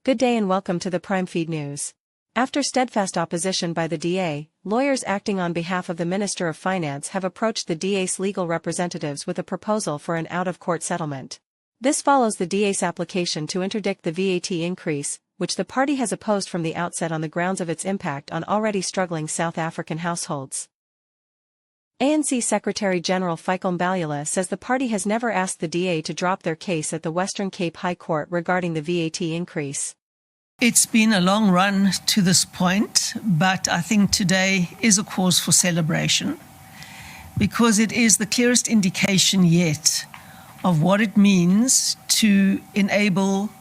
Good day and welcome to the Prime Feed News. After steadfast opposition by the DA, lawyers acting on behalf of the Minister of Finance have approached the DA's legal representatives with a proposal for an out-of-court settlement. This follows the DA's application to interdict the VAT increase, which the party has opposed from the outset on the grounds of its impact on already struggling South African households. ANC Secretary-General Fiscal says the party has never asked the DA to drop their case at the Western Cape High Court regarding the VAT increase. It's been a long run to this point, but I think today is a cause for celebration because it is the clearest indication yet of what it means to enable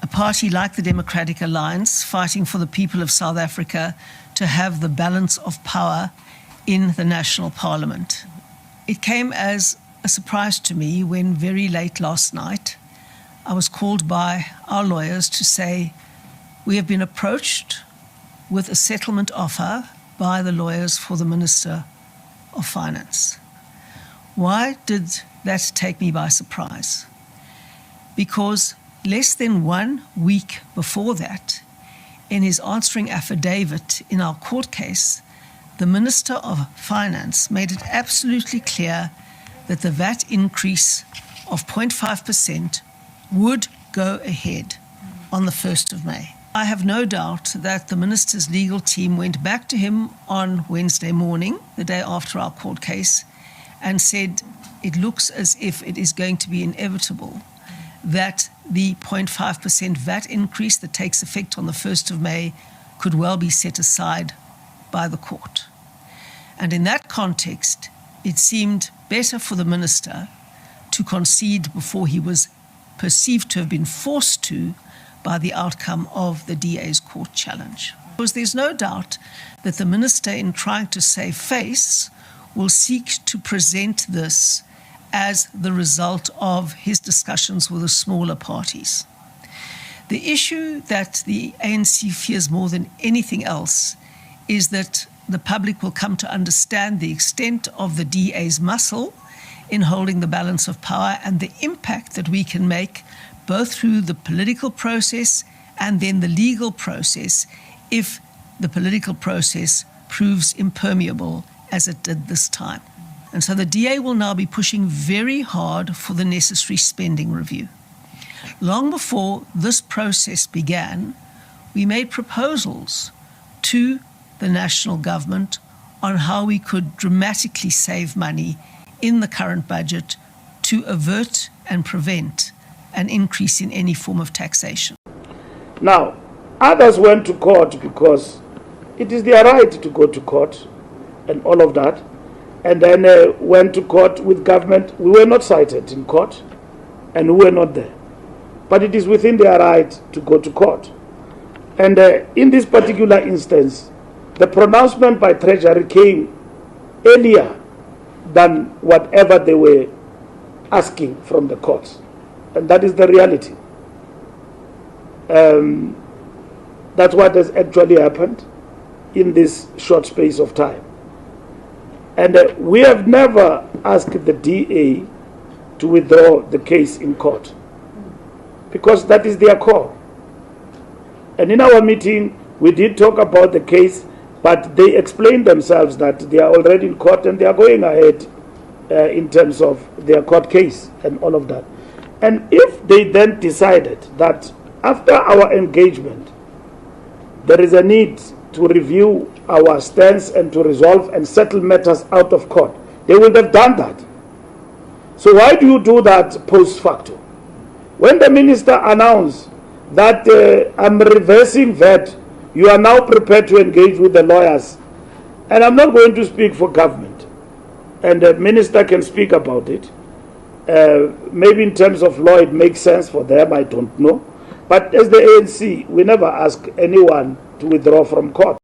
a party like the Democratic Alliance, fighting for the people of South Africa, to have the balance of power in the National Parliament. It came as a surprise to me when very late last night I was called by our lawyers to say, we have been approached with a settlement offer by the lawyers for the Minister of Finance. Why did that take me by surprise? Because less than 1 week before that, in his answering affidavit in our court case, the Minister of Finance made it absolutely clear that the VAT increase of 0.5% would go ahead on the 1st of May. I have no doubt that the Minister's legal team went back to him on Wednesday morning, the day after our court case, and said it looks as if it is going to be inevitable that the 0.5% VAT increase that takes effect on the 1st of May could well be set aside by the court. And in that context, it seemed better for the minister to concede before he was perceived to have been forced to by the outcome of the DA's court challenge. Because there's no doubt that the minister, in trying to save face, will seek to present this as the result of his discussions with the smaller parties. The issue that the ANC fears more than anything else is that the public will come to understand the extent of the DA's muscle in holding the balance of power and the impact that we can make both through the political process and then the legal process if the political process proves impermeable as it did this time. And so the DA will now be pushing very hard for the necessary spending review. Long before this process began, we made proposals to the national government on how we could dramatically save money in the current budget to avert and prevent an increase in any form of taxation. Now, others went to court because it is their right to go to court and all of that, and then went to court with government. We were not cited in court and we were not there. But it is within their right to go to court. And in this particular instance, the pronouncement by Treasury came earlier than whatever they were asking from the courts. And that is the reality. That's what has actually happened in this short space of time. And we have never asked the DA to withdraw the case in court because that is their call. And in our meeting, we did talk about the case, but they explained themselves that they are already in court and they are going ahead in terms of their court case and all of that. And if they then decided that after our engagement, there is a need to review our stance and to resolve and settle matters out of court, they would have done that. So why do you do that post facto? When the minister announced that I'm reversing VAT, you are now prepared to engage with the lawyers. And I'm not going to speak for government. And the minister can speak about it. Maybe in terms of law it makes sense for them, I don't know. But as the ANC, we never ask anyone to withdraw from court.